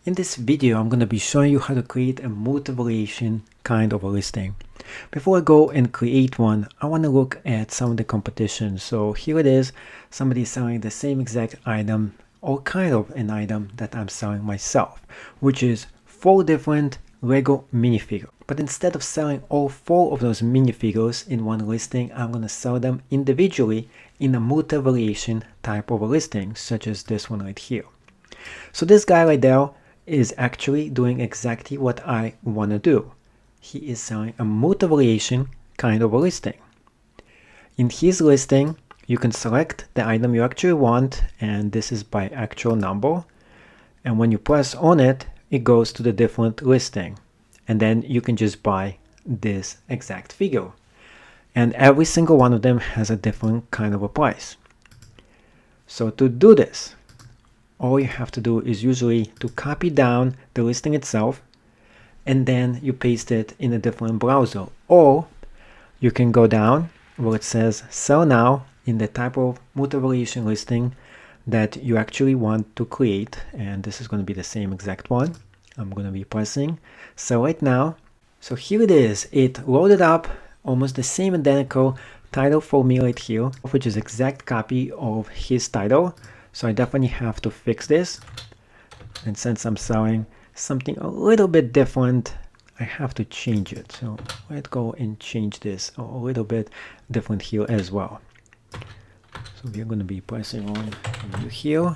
In this video, I'm going to be showing you how to create a multi-variation kind of a listing. Before I go and create one, I want to look at some of the competition. So here it is, somebody selling the same exact item or kind of an item that I'm selling myself, which is 4 different Lego minifigures. But instead of selling all 4 of those minifigures in one listing, I'm going to sell them individually in a multi-variation type of a listing, such as this one right here. So this guy right there is actually doing exactly what I want to do. He is selling a multi-variation kind of a listing. In his listing, you can select the item you actually want, and this is by actual number. And when you press on it, it goes to the different listing. And then you can just buy this exact figure. And every single one of them has a different kind of a price. So to do this, all you have to do is usually to copy down the listing itself, and then you paste it in a different browser. Or you can go down where it says sell now in the type of multi-variation listing that you actually want to create. And this is going to be the same exact one. I'm going to be pressing sell right now. So here it is. It loaded up almost the same identical title for me right here, which is exact copy of his title. So I definitely have to fix this. And since I'm selling something a little bit different, I have to change it. So let's go and change this a little bit different here as well. So we're going to be pressing on here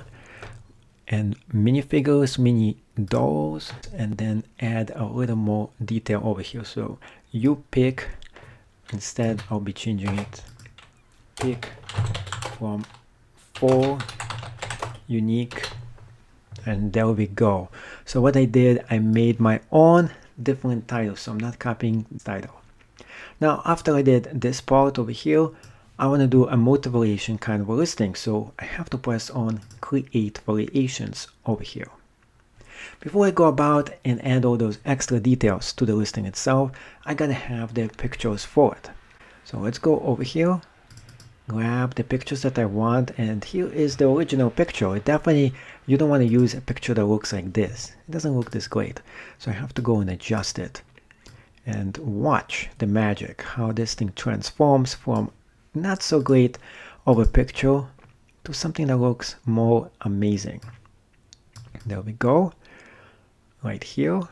and minifigures, mini dolls, and then add a little more detail over here. So you pick, instead I'll be changing it, pick from 4 unique, and there we go. So what I did, I made my own different title, so I'm not copying the title. Now after I did this part over here, I want to do a multi-variation kind of a listing, so I have to press on create variations over here. Before I go about and add all those extra details to the listing itself, I gotta have the pictures for it. So let's go over here, grab the pictures that I want, and here is the original picture. Definitely, you don't want to use a picture that looks like this. It doesn't look this great. So I have to go and adjust it and watch the magic, how this thing transforms from not so great of a picture to something that looks more amazing. There we go. Right here.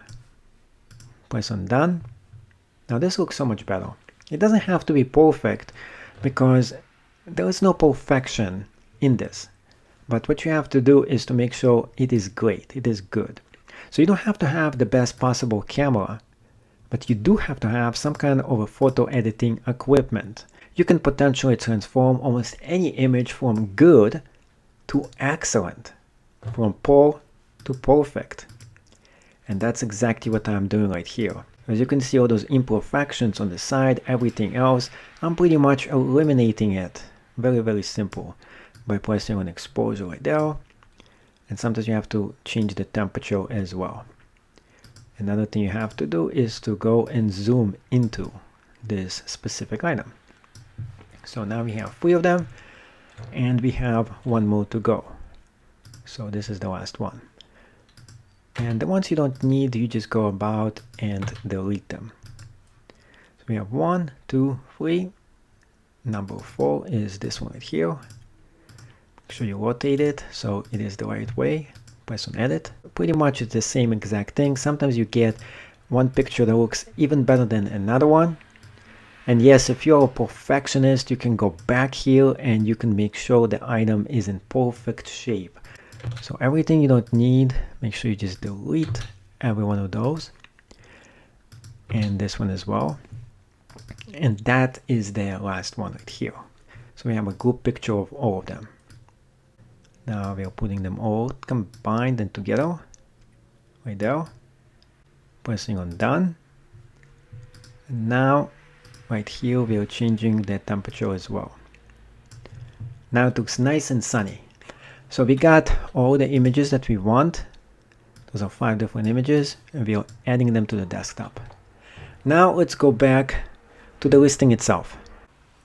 Press on done. Now this looks so much better. It doesn't have to be perfect because there is no perfection in this. But what you have to do is to make sure it is great, it is good. So you don't have to have the best possible camera, but you do have to have some kind of a photo editing equipment. You can potentially transform almost any image from good to excellent, from poor to perfect. And that's exactly what I'm doing right here. As you can see, all those imperfections on the side, everything else, I'm pretty much eliminating it. Very, very simple, by pressing on exposure right there. And sometimes you have to change the temperature as well. Another thing you have to do is to go and zoom into this specific item. So now we have 3 of them, and we have 1 more to go. So this is the last one. And the ones you don't need, you just go about and delete them. So we have 1, 2, 3. Number 4 is this one right here. Make sure you rotate it so it is the right way. Press on edit. Pretty much it's the same exact thing. Sometimes you get one picture that looks even better than another one. And yes, if you're a perfectionist, you can go back here and you can make sure the item is in perfect shape. So everything you don't need, make sure you just delete every one of those. And this one as well. And that is the last one right here. So we have a group picture of all of them. Now we are putting them all combined and together. Right there. Pressing on done. And now right here we are changing the temperature as well. Now it looks nice and sunny. So we got all the images that we want. Those are 5 different images, and we are adding them to the desktop. Now let's go back to the listing itself.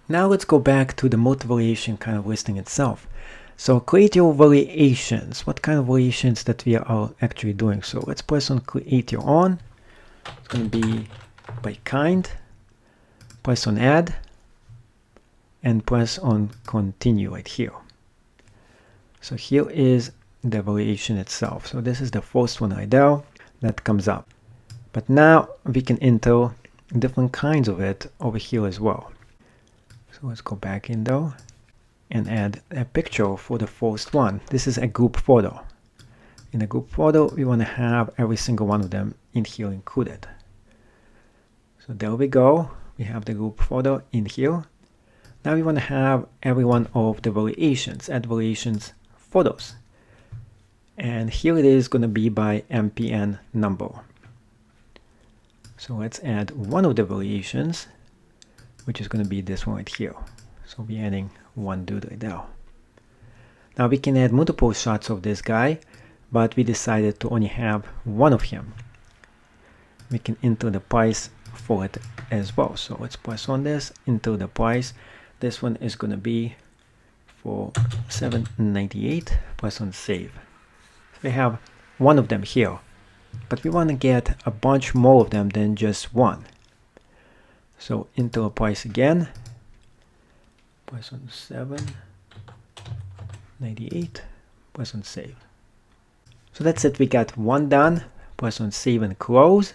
Now let's go back to the multi-variation kind of listing itself. So create your variations. What kind of variations that we are actually doing? So let's press on create your own. It's going to be by kind. Press on add and press on continue right here. So here is the variation itself. So this is the first one right there that comes up. But now we can enter different kinds of it over here as well. So let's go back in though and add a picture for the first one. This is a group photo. In a group photo, we want to have every single one of them in here included. So there we go. We have the group photo in here. Now we want to have every one of the variations, add variations photos. And here it is going to be by MPN number. So let's add one of the variations, which is going to be this one right here. So we're adding one dude right there. Now we can add multiple shots of this guy, but we decided to only have one of him. We can enter the price for it as well. So let's press on this, enter the price. This one is going to be for $7.98. Press on save. So we have one of them here, but we want to get a bunch more of them than just one. So enter a price again. Press on $7.98. Press on save. So that's it. We got one done. Press on save and close.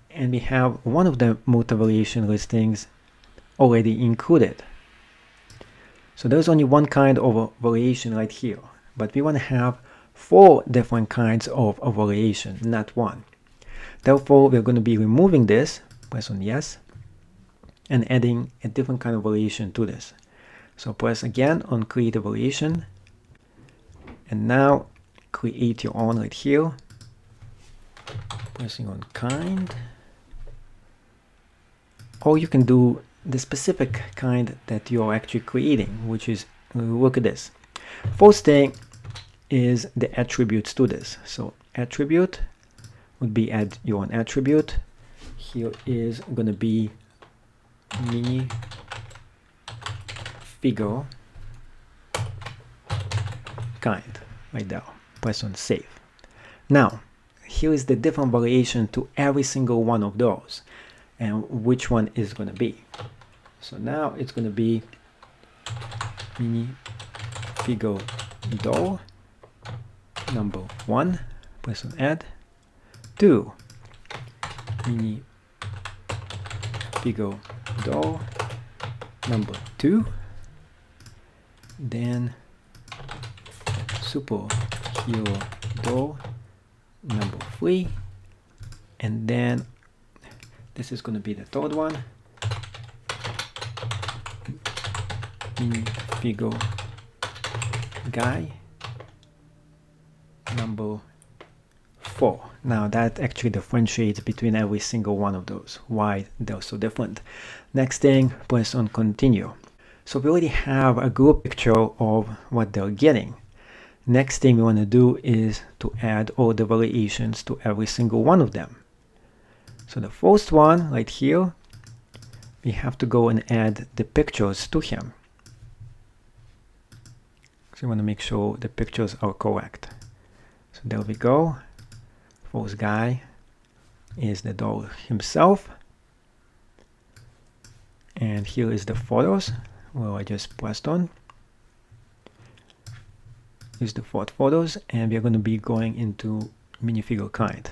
And we have one of the multi-variation listings already included. So there's only one kind of a variation right here, but we want to have 4 different kinds of a variation, not one. Therefore, we're going to be removing this. Press on yes, and adding a different kind of variation to this. So press again on create a variation, and now create your own right here. Pressing on kind, or you can do the specific kind that you're actually creating, which is, look at this. First thing is the attributes to this. So attribute would be add your own attribute. Here is going to be mini figure kind right there. Press on save. Now here is the different variation to every single one of those, and which one is going to be. So now it's going to be mini figure doll number 1. Press on add. 2 mini figure doll number 2. Then superhero doll number 3, and then this is going to be the third one, mini figure guy number 4. Now that actually differentiates between every single one of those, why they're so different. Next thing, press on continue. So we already have a group picture of what they're getting. Next thing we want to do is to add all the variations to every single one of them. So the first one right here, we have to go and add the pictures to him. So you want to make sure the pictures are correct. So there we go. First guy is the doll himself. And here is the photos where I just pressed on. Here's the 4 photos, and we're going to be going into minifigure kind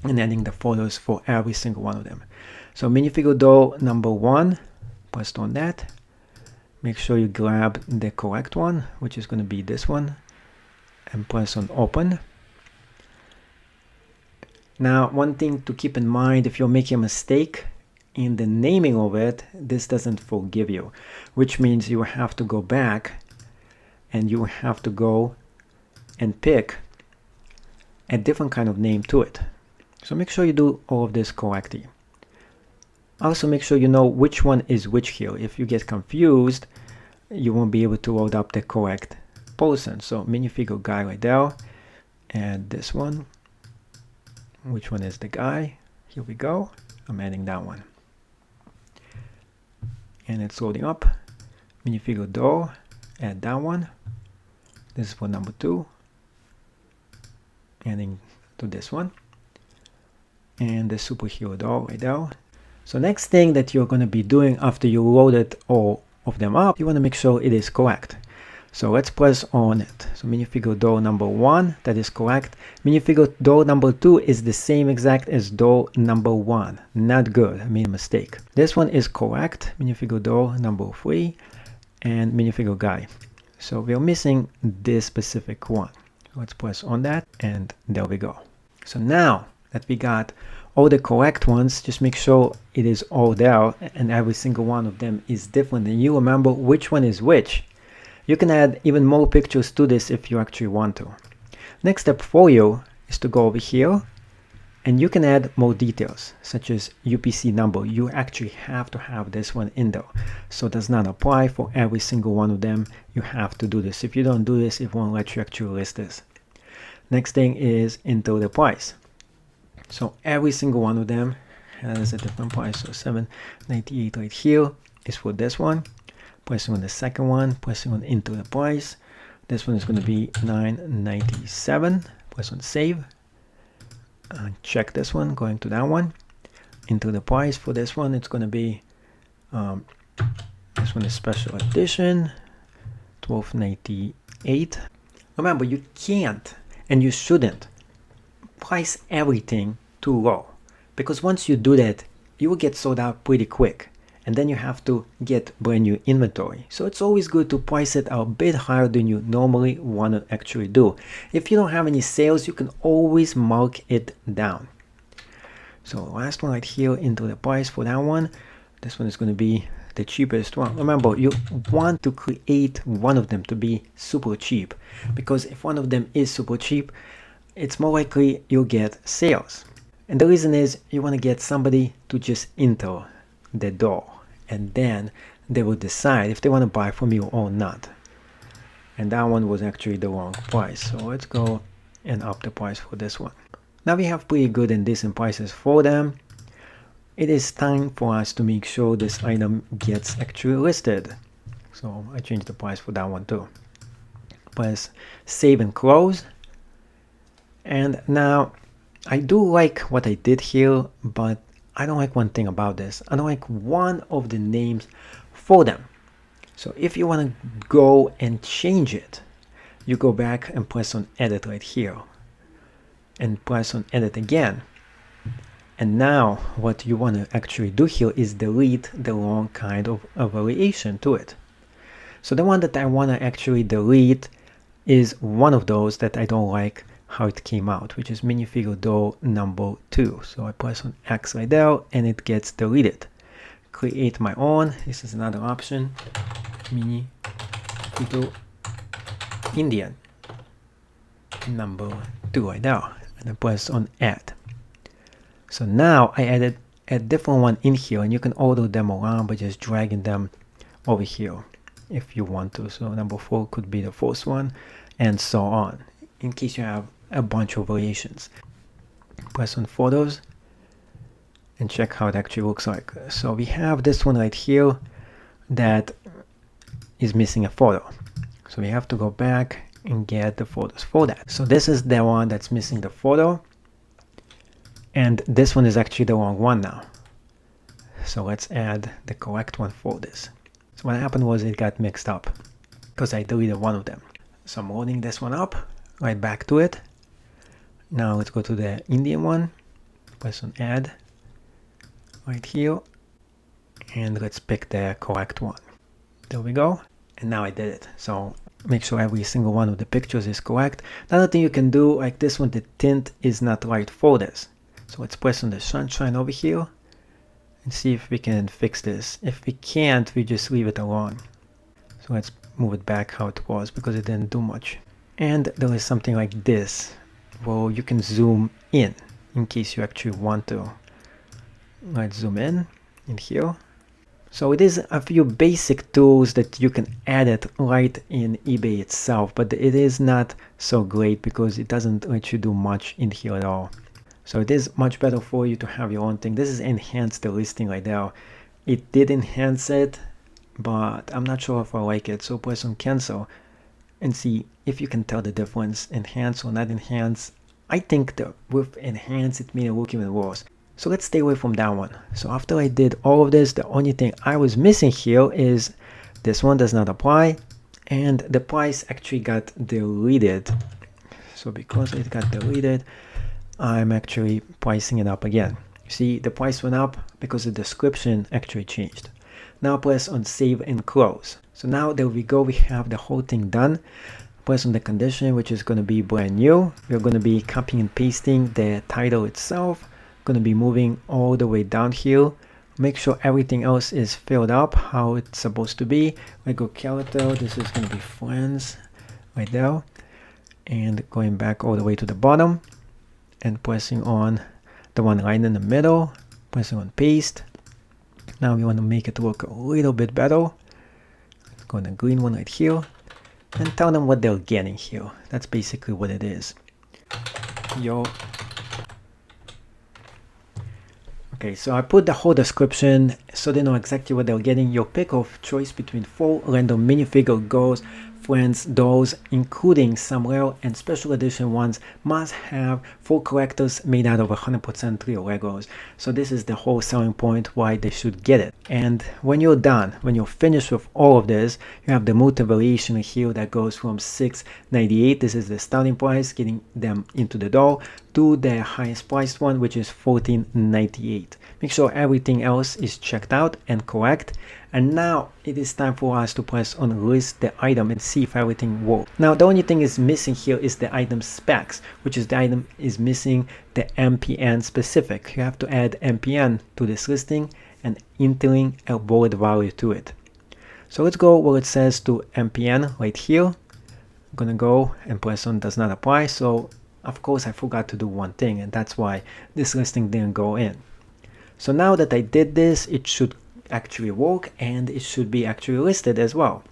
and adding the photos for every single one of them. So minifigure doll number 1, press on that. Make sure you grab the correct one, which is going to be this one, and press on open. Now, one thing to keep in mind, if you're making a mistake in the naming of it, this doesn't forgive you, which means you have to go back and you have to go and pick a different kind of name to it. So make sure you do all of this correctly. Also make sure you know which one is which here. If you get confused, you won't be able to load up the correct person. So minifigure guy right there, and this one. Which one is the guy? Here we go. I'm adding that one. And it's loading up. Minifigure doll, add that one. This is for number 2. Adding to this one. And the superhero doll right there. So next thing that you're going to be doing after you loaded all of them up, you want to make sure it is correct. So let's press on it. So minifigure doll number 1, that is correct. Minifigure doll number 2 is the same exact as doll number 1. Not good, I made a mistake. This one is correct. Minifigure doll number 3 and minifigure guy. So we're missing this specific one. Let's press on that and there we go. So now that we got all the correct ones, just make sure it is all there and every single one of them is different and you remember which one is which. You can add even more pictures to this if you actually want to. Next step for you is to go over here and you can add more details such as UPC number. You actually have to have this one in there. So it does not apply for every single one of them. You have to do this. If you don't do this, it won't let you actually list this. Next thing is enter the price. So every single one of them has a different price. So $7.98 right here is for this one. Pressing on the second one, pressing on enter the price. This one is going to be $9.97. Press on save. Check this one, going to that one. Enter the price for this one. It's going to be, this one is special edition, $12.98. Remember, you can't and you shouldn't price everything too low, because once you do that, you will get sold out pretty quick. And then you have to get brand new inventory. So it's always good to price it a bit higher than you normally want to actually do. If you don't have any sales, you can always mark it down. So last one right here, into the price for that one. This one is going to be the cheapest one. Remember, you want to create one of them to be super cheap, because if one of them is super cheap, it's more likely you'll get sales. And the reason is you want to get somebody to just enter the doll, and then they will decide if they want to buy from you or not. And that one was actually the wrong price. So let's go and up the price for this one. Now we have pretty good and decent prices for them. It is time for us to make sure this item gets actually listed. So I changed the price for that one too. Press save and close. And now I do like what I did here, but I don't like one thing about this. I don't like one of the names for them. So if you want to go and change it, you go back and press on edit right here and press on edit again. And now what you want to actually do here is delete the wrong kind of a variation to it. So the one that I want to actually delete is one of those that I don't like how it came out, which is minifigure doll number 2. So I press on X right there and it gets deleted. Create my own. This is another option. Minifigure Indian number 2 right there. And I press on add. So now I added a different one in here, and you can order them around by just dragging them over here if you want to. So number 4 could be the first one, and so on, in case you have a bunch of variations. Press on photos and check how it actually looks like. So we have this one right here that is missing a photo. So we have to go back and get the photos for that. So this is the one that's missing the photo, and this one is actually the wrong one now. So let's add the correct one for this. So what happened was it got mixed up because I deleted one of them. So I'm loading this one up, right back to it. Now let's go to the Indian one, press on add right here, and let's pick the correct one. There we go. And now I did it. So make sure every single one of the pictures is correct. Another thing you can do, like this one, the tint is not right for this. So let's press on the sunshine over here and see if we can fix this. If we can't, we just leave it alone. So let's move it back how it was because it didn't do much. And there is something like this. Well, you can zoom in case you actually want to. Let's zoom in here. So it is a few basic tools that you can add it right in eBay itself, but it is not so great because it doesn't let you do much in here at all. So it is much better for you to have your own thing. This is enhance the listing right there. It did enhance it, but I'm not sure if I like it. So press on cancel and see if you can tell the difference, enhance or not enhance. I think that with enhance it made it look even worse. So let's stay away from that one. So after I did all of this, the only thing I was missing here is this one does not apply, and the price actually got deleted. So because it got deleted, I'm actually pricing it up again. See, the price went up because the description actually changed. Now press on save and close. So now there we go, we have the whole thing done. Press on the condition, which is going to be brand new. We're going to be copying and pasting the title itself. Going to be moving all the way down here. Make sure everything else is filled up how it's supposed to be. Regular character, this is going to be friends right there. And going back all the way to the bottom and pressing on the one right in the middle, pressing on paste. Now we want to make it look a little bit better. Let's go on the green one right here and tell them what they're getting here. That's basically what it is. Yo. Okay, so I put the whole description so they know exactly what they're getting. Your pick of choice between 4 random minifigure girls, friends, dolls, including some rare and special edition ones, must have 4 characters made out of 100% real Legos. So this is the whole selling point why they should get it. And when you're done, when you're finished with all of this, you have the multi variation here that goes from $6.98, this is the starting price, getting them into the door, to the highest priced one, which is $14.98. Make sure everything else is checked out and correct. And now it is time for us to press on list the item and see if everything works. Now the only thing is missing here is the item specs, which is the item is missing the MPN specific. You have to add MPN to this listing and entering a bullet value to it. So let's go where it says to MPN right here. I'm gonna go and press on does not apply. So of course I forgot to do one thing, and that's why this listing didn't go in. So now that I did this, it should actually work and it should be actually listed as well.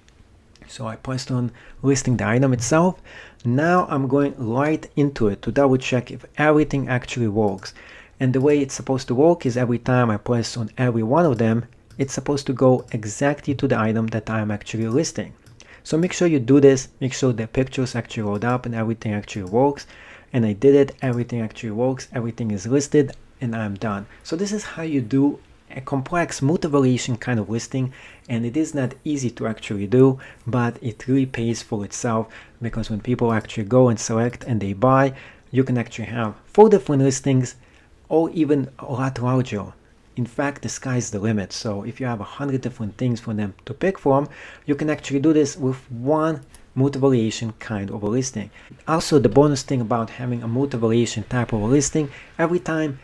So I pressed on listing the item itself. Now I'm going right into it to double check if everything actually works. And the way it's supposed to work is every time I press on every one of them, it's supposed to go exactly to the item that I'm actually listing. So make sure you do this, make sure the pictures actually load up and everything actually works. And I did it, everything actually works, everything is listed, and I'm done. So this is how you do a complex multi-variation kind of listing, and it is not easy to actually do, but it really pays for itself, because when people actually go and select and they buy, you can actually have 4 different listings or even a lot larger. In fact, the sky's the limit. So if you have 100 different things for them to pick from, you can actually do this with one multi-variation kind of a listing. Also, the bonus thing about having a multi-variation type of a listing, every time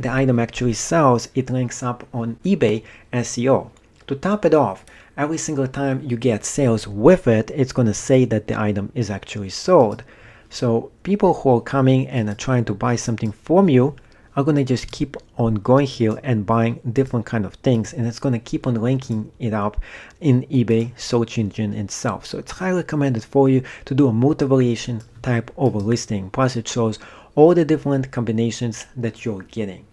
the item actually sells, it ranks up on eBay SEO. To top it off, every single time you get sales with it, it's going to say that the item is actually sold. So people who are coming and are trying to buy something from you are going to just keep on going here and buying different kind of things, and it's going to keep on ranking it up in eBay search engine itself. So it's highly recommended for you to do a multi-variation type of a listing. Plus it shows all the different combinations that you're getting.